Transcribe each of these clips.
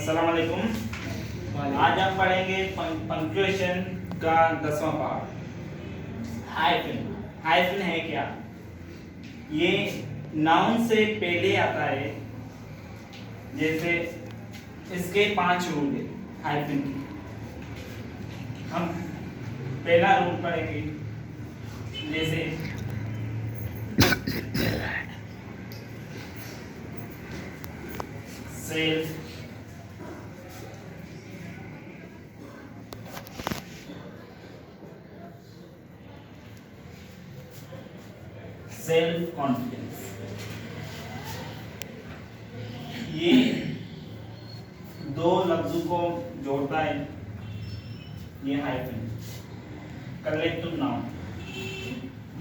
अस्सलाम वालेकुम। आज हम पढ़ेंगे पंक्चुएशन का 10वां पार्ट। हाइफन। हाइफन है क्या? ये नाउन से पहले आता है। जैसे इसके 5 रूल है हाइफन की। हम पहला रूल पढ़ेंगे। जैसे सेल्फ, सेल्फ कॉन्फिडेंस, ये दो लफ्जों को जोड़ता है ये हाइफन। कलेक्टिव नाउन,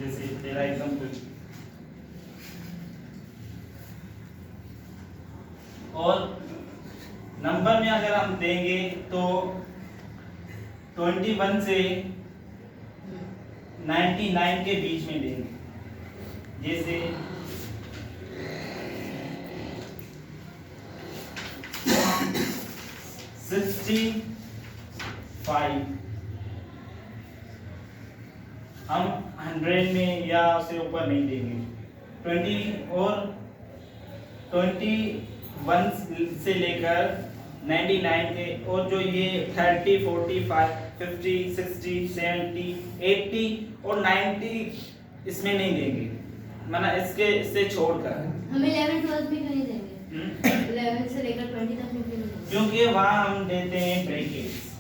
जैसे तेरा एग्जाम्पल। और नंबर में अगर हम देंगे तो 21 से 99 के बीच में देंगे। जैसे 65 हम 100 में या उससे ऊपर नहीं देंगे। 20 और 21 से लेकर 99 के, और जो ये 30, 45, 50, 60, 70, 80 और 90 इसमें नहीं देंगे, माना इससे छोड़कर। हमें 11 12 भी नहीं देंगे। 11 से लेकर 20 तक भी नहीं देंगे, क्योंकि वहाँ हम देते हैं ब्रैकेट्स,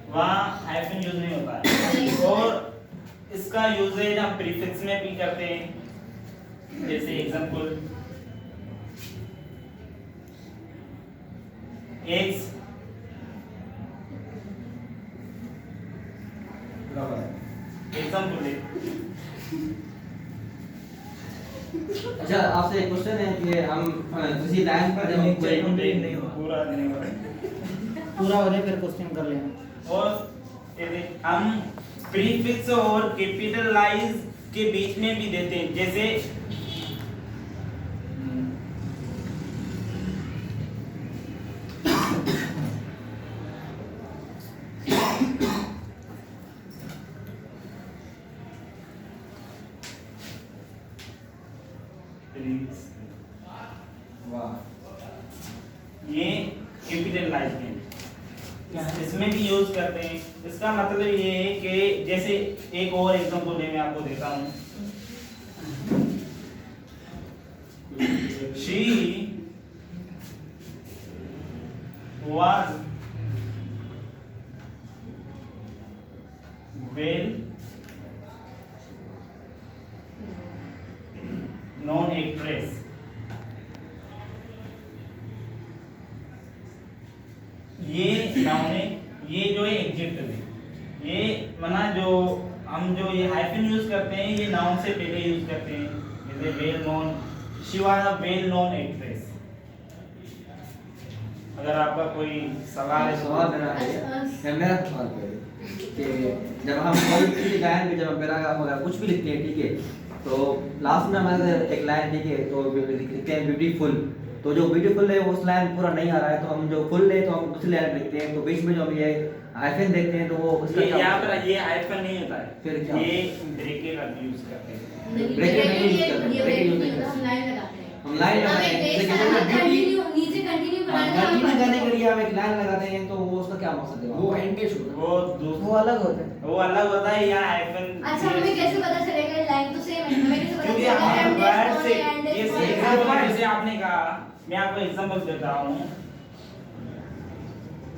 वहाँ हाइफन यूज नहीं होता है। और इसका यूजेज हम प्रीफिक्स में भी करते हैं। जैसे एग्जांपल एक्स एग्जांपल। अच्छा, आपसे एक क्वेश्चन है कि हम किसी लाइन पर जब हम कोई नहीं पूरा नहीं हो पूरा हो जाए फिर क्वेश्चन कर लेना। और यदि हम प्रीफिक्स और कैपिटलाइज के बीच में भी देते हैं। जैसे ये कैपिटलाइज है, इसमें भी यूज करते हैं। इसका मतलब ये है कि जैसे एक और एग्जांपल मैं आपको देता हूँ। She was well known actress। ये नाउन है, ये जो है एडजेक्टिव है। ये माना जो हम जो ये हाइफन यूज करते हैं ये नाउन से पहले यूज करते हैं। जैसे well known, she was a well known actress. अगर आपका कोई सवाल है। सवाल मेरा सवाल कि जब हम कोई किसी लाइन में जब पैराग्राफ वगैरह कुछ भी लिखते हैं, ठीक है, तो लास्ट में हमारे एक लाइन, ठीक है, तो लिखते हैं ब्यूटीफुल। तो जो ब्यूटीफुल है उस लाइन पूरा नहीं आ रहा है, तो हम जो फुल है तो हम दूसरी लाइन लिखते हैं। तो बीच में जो हम ये हाइफन देखते हैं तो वो उसका ये क्या यहाँ मतलब है? पर ये हाइफन नहीं होता है, फिर क्या? ये ब्रैकेट यूज करते हैं। नहीं, ब्रैकेट नहीं यूज करते, ये ब्रैकेट यूज नहीं नहीं, करते। हम लाइन लगाते हैं। हम लाइन लगाते हैं, हमें लेकिन बेस ब्यूटी कंटिन्यू नीचे कंटिन्यू बनाना है। कंटिन्यू करने के लिए हम एक लाइन लगाते हैं, तो वो उसका क्या मकसद है? वो एंगेज होता वो दूसरा वो अलग होता है। वो अलग होता है या हाइफन। अच्छा, हमें कैसे पता चलेगा लाइन तो सेम है, हमें कैसे पता क्योंकि चलेगा हम एंड वर्ड से एंड ये एग्जांपल जैसे आपने कहा, मैं आपको एग्जांपल देता हूँ।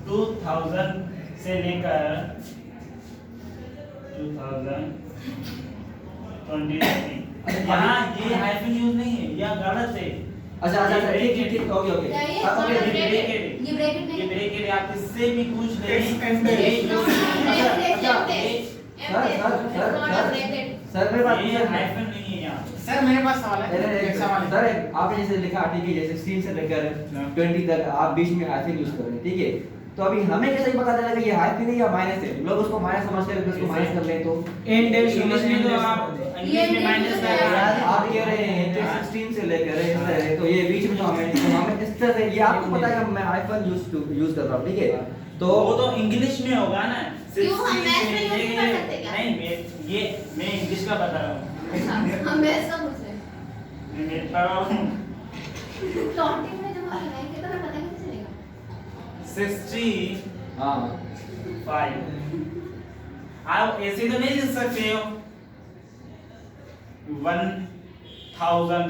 2000 से लेकर 2023 यहाँ ये हाइफन यूज नहीं है, यह गलत है। अच्छा अच्छा अच्छा, ठीक ठीक, ओके ओके। क्या ये हाँ, ओके, ये ठीक, ब्रैकेट ठीक। ये ब्रैकेट ये नहीं ब्रैकेट आप इससे भी पूछ ले। सर मेरे पास ये हाइफन नहीं है यहाँ। सर मेरे पास सवाल है, एक सवाल है। सर आपने जैसे लिखा, ठीक है, जैसे 16 से लेकर 20 तक आप बीच में हाइफन यूज कर रहे हैं, ठीक है। तो अभी हमें कैसे ही पता चला कि ये हाइफन है या माइनस है? लोग उसको माइनस समझ कर उसको माइनस कर ले तो एंड इंग्लिश में तो आप इंग्लिश में माइनस का यार आप कह रहे हैं कि 16 से लेकर इस तरह तो ये बीच में जो हमें इस तरह से ये आपको पता है कि मैं हाइफन यूज कर रहा हूं, ठीक है? तो वो तो इंग्लिश में होगा ना। क्यों हम मैथ्स में यूज नहीं कर सकते क्या? नहीं, मैं इंग्लिश का बता रहा हूँ। अच्छा, हम मैथ्स का पूछ रहे हैं। मैं बता रहा हूँ प्लॉटिंग में जब हम लगाएंगे तो हमें पता कैसे चलेगा? 65 हां आप ऐसे तो नहीं लिख सकते हो 1000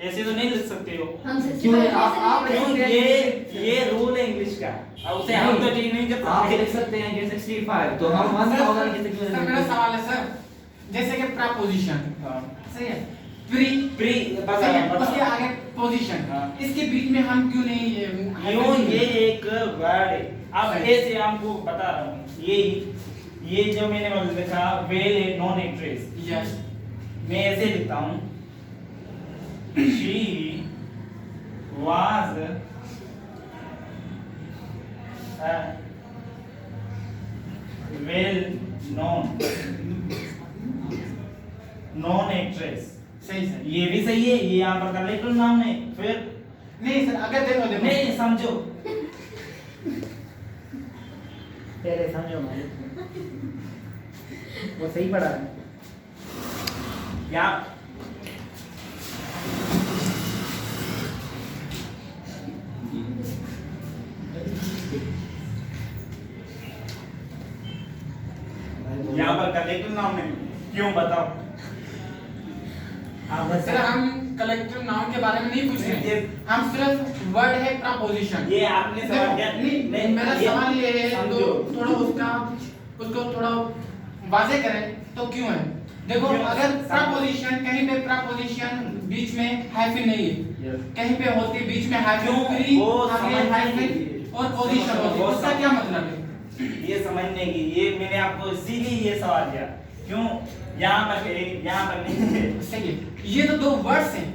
ऐसे तो नहीं लिख सकते हो। हम क्यों 65 आप कैसे क्यों? लिखेंगे? ये रूल है इंग्लिश का। अब उसे हम तो ठीक नहीं कर आप सकते। लिख सकते हैं कि 65 तो हम 1000 कैसे क्यों सर मेरा सवाल है सर, जैसे कि प्रपोजिशन हाँ। सही है, प्री प्री सही है, उसके आगे पोजीशन, हाँ। इसके बीच में हम क्यों नहीं क्यों? ये एक वर्ड है। अब सही। ऐसे आपको बता रहा हूँ। ये जो मैंने लिखा well a non actress, yes मैं ऐसे लिखता हूँ she was a well known actress। सही सर। ये भी सही है, ये यहाँ पर कलेक्टर नाम है। फिर नहीं सर, अगर देखो नहीं समझो, तेरे समझो मालिक वो सही पढ़ा है। यहाँ यहाँ पर कलेक्टर नाम है, क्यों बताओ? सर हम कलेक्टिव नाउन के बारे में नहीं पूछ रहे ये- हैं, हम सिर्फ वर्ड है प्रपोजिशन। ये आपने सवाल किया। नहीं मेरा सवाल ये है तो समझो। थोड़ा उसको थोड़ा वाजे करें तो क्यों है? देखो क्यों? अगर समझो। प्रपोजिशन कहीं पे प्रपोजिशन बीच में हाइफन नहीं है, कहीं पे होती है बीच में हाइफन, क्यों? प्री वो आगे समझने के हाइफन लिए। और पोजीशन होती है, वो उसका क्या मतलब है? ये समझने की, ये मैंने आपको इसीलिए ये सवाल दिया। क्यों? यहाँ पर नहीं। सही है, ये तो दो वर्ड्स हैं।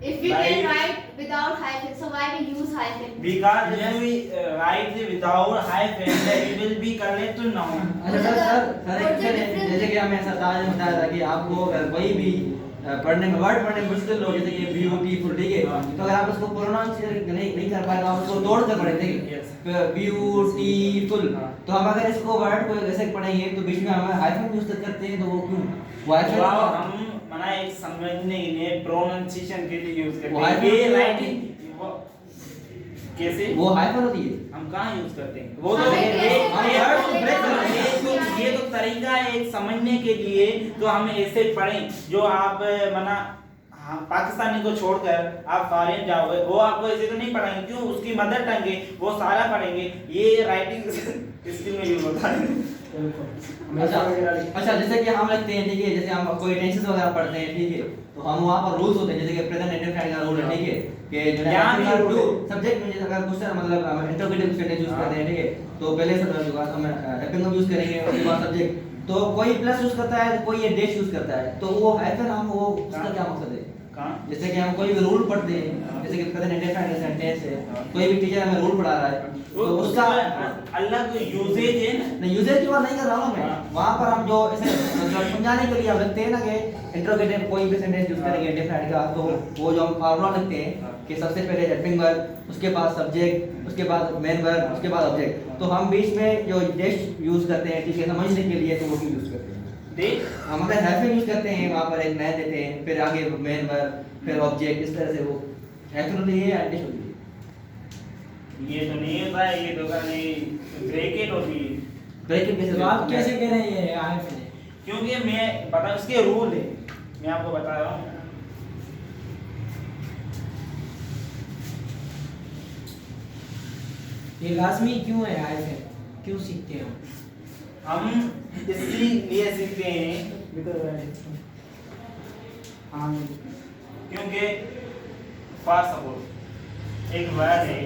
If we can write without hyphen, so why we use hyphen? Because if we write without hyphen, then it will be collective noun। अच्छा सर जैसे कि हमें सरताज ने बताया था कि आपको अगर कोई भी पढ़ने में वर्ड पढ़ने में मुश्किल हो, जैसे कि ब्यूटीफुल, ठीक है? तो अगर आप उसको प्रोनाउंसिएशन नहीं कर पाए तो आप उसको तोड़ कर पढ़ेंगे, ठीक है? ब्यूटीफुल। तो हम अगर इसको वर्ड को ऐसे पढ़ेंगे तो बीच में हम हाइफन यूज करते हैं, तो वो क्यों? वो वो हाइफन हम मना एक समझने के लिए प्रोनाउंसिएशन के लिए यूज करते वो हैं। hyphen ये क्यों? राइटिंग कैसे? वो हाइफन होती है। हम कहाँ यूज करते हैं? वो तो हमें कैसे ये तो तरीका है एक समझने के लिए, तो हम ऐसे पढ़ें। जो आप मना पाकिस्तानी को छोड़कर आप फॉरेन जाओगे, वो आपको ऐसे तो नहीं पढ़ाएंगे। क्यों? उसकी मदर टंग है, वो सारा पढ़ेंगे। ये राइटिंग स्किल में यूज होता है। अच्छा जैसे कि हम लिखते हैं, ठीक है? जैसे हम कोई टेंसेस वगैरह पढ़ते हैं, ठीक है? तो हम वहाँ पर रूल्स होते हैं, जैसे कि प्रेजेंट इंडेफिनिट का रूल है, ठीक है? कि जो यहाँ भी है rule है। सब्जेक्ट में जैसे अगर क्वेश्चन मतलब इंटरोगेटिव सेंटेंस यूज करते हैं, ठीक है? तो पहले जो बात हम हैपन यूज करेंगे, उसके बाद सब्जेक्ट। तो कोई प्लस यूज करता है, कोई ये डैश यूज करता है, तो वो हाइफन हम वो उसका क्या मकसद है? कहाँ? जैसे कि हम कोई भी रूल पढ़ते हैं, जैसे कि प्रेजेंट इंडेफिनिट सेंटेंस है, कोई भी टीचर हमें रूल पढ़ा रहा है, तो उसका अलग यूजेज है ना। नहीं यूजेज की बात नहीं कर रहा हूँ मैं। हाँ। वहाँ पर हम जो ऐसे समझाने के लिए हम लिखते हैं ना कि इंटरोगेटिव कोई भी सेंटेंस यूज करेंगे इंडेफिनिट का, तो वो जो हम फार्मूला लिखते हैं कि सबसे पहले हेल्पिंग वर्ब, उसके बाद सब्जेक्ट, उसके बाद मेन वर्ब, उसके बाद ऑब्जेक्ट। तो हम बीच में जो डैश यूज करते हैं, ठीक है, समझने के लिए, तो वो क्यों यूज करते हैं? देख, हम अगर हाइफन यूज करते हैं, वहाँ पर एक नया देते हैं, फिर आगे मेन वर्ब, फिर ऑब्जेक्ट, इस तरह से वो हाइफन होती है या डैश होती है? ये तो नहीं होता है, ये तो नहीं ब्रैकेट होती है। ब्रैकेट कैसे? तो आप कैसे कह रहे हैं ये हाइफन है? क्योंकि मैं बता, उसके रूल है, मैं आपको बता रहा हूँ। ये लाजमी क्यों है हाइफन? क्यों सीखते हैं हम इसलिए सीखते हैं हम? क्योंकि फॉर सपोज एक वर्ड है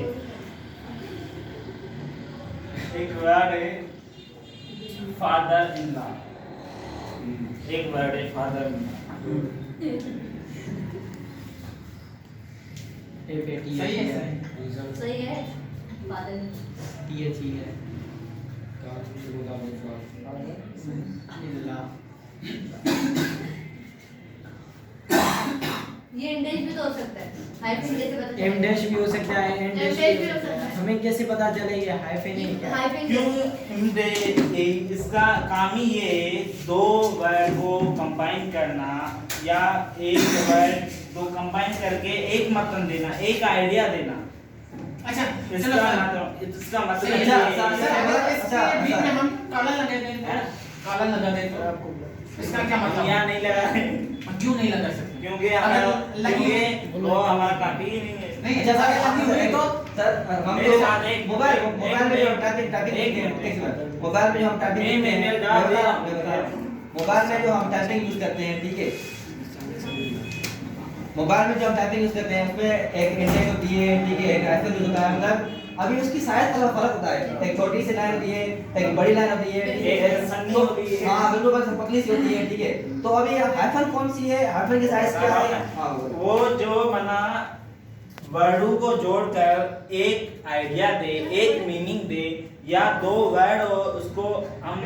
फादर इन लॉ, एक वर्ड है फादर इन लॉ। सही है सही है। बादल ये ठीक है ये इंडेश भी तो हो सकता है हाइफन जैसे पता एम डैश भी हो सकता है एन डैश M dash भी हो सकता है। हमें कैसे पता चले ये हाइफन है क्या हाइफन क्यों इसका काम ही ये है, दो वर्ड को कंबाइन करना या एक वर्ड को कंबाइन करके एक मतलब देना, एक आइडिया देना। अच्छा चलो इसका सर मतलब इसका मतलब सर, ये अच्छा, है- सर, अगर अच्छा, इसके बीच में अच्छा। हम काला लगा दें तो हैं? काला लगा दें तो इसका क्या मतलब यहाँ नहीं लगा है, क्यों नहीं लगा सकते क्योंकि अगर हमारा लगी क्योंकि वो हमारा काफी ही नहीं है। नहीं अच्छा सर अगर लगी हुई तो सर हम मेरे लोग साथ एक- मोबाइल एक- मोबाइल में जो हम टाइपिंग एक टाइपिंग मिनट। एक मिनट मोबाइल में जो हम टाइपिंग नहीं, करते हैं मैं बता रहा हूँ। मैं बता रहा हूँ। मोबाइल में जो हम टाइपिंग यूज करते हैं ठीक है मोबाइल में जो हम टाइपिंग यूज करते हैं उसमें एक इंडेक्स होती है ठीक है, एक हाइफन यूज होता है, मतलब अभी उसकी साइज का फर्क होता है, एक छोटी सी लाइन होती है, एक बड़ी लाइन होती है, ठीक है, एक सन्नी होती है। हाँ बिल्कुल बस पतली सी होती है ठीक है। तो अभी हाइफन कौन सी है, हाइफन की साइज क्या है? हाँ वो जो बना वर्डों को जोड़कर एक आइडिया दे, एक मीनिंग दे, या दो वर्ड हो उसको हम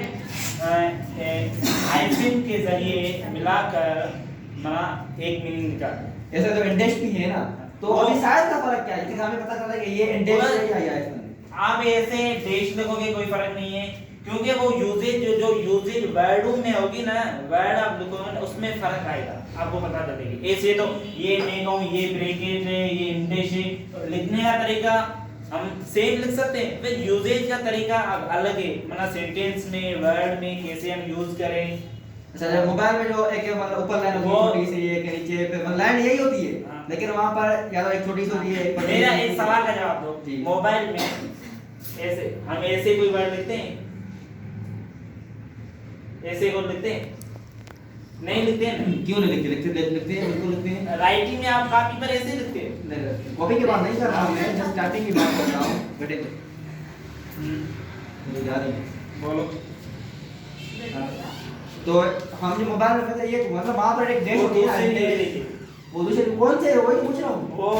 हाइफन के जरिए मिलाकर बना एक मीनिंग निकाल। ऐसा तो इंडेक्स भी है ना, तो वो- अभी साइज का फर्क क्या है? जैसे हमें पता चला कि ये इंडेक्स है या ये हाइफन। आप ऐसे देश लिखोगे कोई फर्क नहीं है, क्योंकि वो यूजेज जो यूजेज वर्डों में होगी ना, वर्ड आप लिखोगे ना उसमें फर्क आएगा, आपको पता चलेगी। ऐसे तो ये मैं कहूँ ये ब्रैकेट है, ये इंडेक्स है, लिखने का तरीका हम सेम लिख सकते हैं, फिर यूजेज का तरीका अलग है, मतलब सेंटेंस में वर्ड में कैसे हम यूज करें। अच्छा जब मोबाइल में जो एक मतलब ऊपर लाइन होती है वो- छोटी सी, एक नीचे पे मतलब लाइन यही होती है, हाँ। लेकिन वहां पर या तो एक छोटी सी होती है, एक बड़ी मेरा होती है। एक सवाल का जवाब दो, जी। मोबाइल में ऐसे हम ऐसे कोई वर्ड लिखते हैं, ऐसे को लिखते हैं, नहीं लिखते हैं ना? क्यों नहीं लिखते हैं बिल्कुल लिखते हैं। राइटिंग में आप कॉपी पर ऐसे लिखते हैं। कॉपी की बात नहीं कर रहा हूं मैं, जस्ट स्टार्टिंग की बात कर रहा हूं बेटे। मुझे याद है बोलो। तो हम जो मोबाइल में पता है ये मतलब वहां पर एक डेट वो होती दूसरी नहीं है, लिखी। वो दूसरे कौन से है वही तो पूछ रहा हूं। वो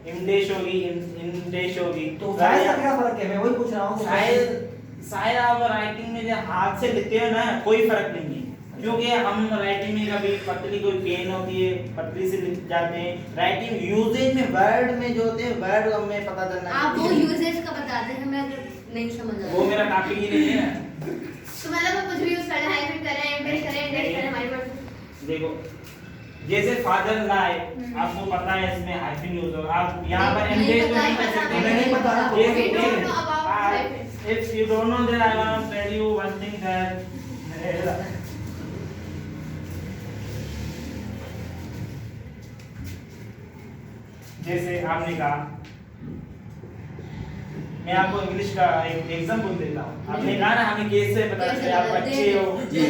इंडेश होगी, इंडेश होगी, तो साइज का क्या फर्क है, मैं वही पूछ रहा हूं। शायद आप राइटिंग में जो हाथ से लिखते हो ना कोई फर्क नहीं है, क्योंकि हम राइटिंग में कभी पतली कोई पेन होती है पतली से लिख जाते हैं, राइटिंग यूजेज में वर्ड में जो होते हैं वर्ड हमें पता चलना आप वो है। यूजेज का बताते हैं, हमें अगर नहीं समझ आ वो रहा मेरा टॉपिक ही नहीं है ना। तो मतलब हम कुछ भी यूज करें, हाइफन करें, इंडेश करें, इंडेक्स करें, हमारी मर्जी। देखो जैसे फादर लाए, हम्म। आपको पता है इसमें हाइफन यूज होगा, आप यहाँ पर नहीं इंडेश पता, नहीं कर पता, सकते। हमें नहीं पता। ये We don't know about hyphen. if you don't know that I want to tell you one thing that जैसे आपने कहा, मैं आपको इंग्लिश का एक एग्जांपल देता हूँ। आपने कहा ना हमें कैसे पता कैसे चले आप पता- बच्चे हो। जी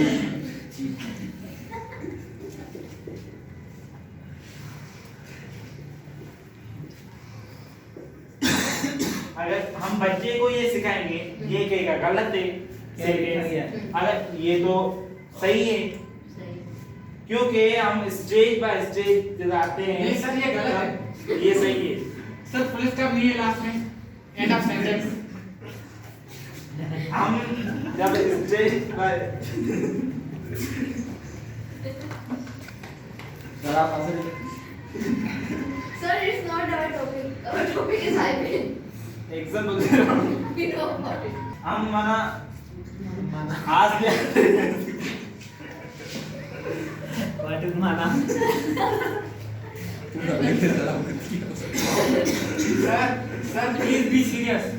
अगर हम बच्चे को ये सिखाएंगे ये कहेगा गलत है, सही अगर ये तो सही है, सही। क्योंकि हम स्टेज बाय स्टेज जाते हैं। नहीं सर, ये गलत है। ये सही है। सर फुल स्टॉप नहीं है लास्ट में, एंड ऑफ सेंटेंस। हम जब स्टेज पर सर आप answer Sir, it's not our topic. Our topic is hyphen. Example दे रहा हूँ। We know about it. हम माना आज भी व्हाट इज माना सर प्लीज बी सीरियस।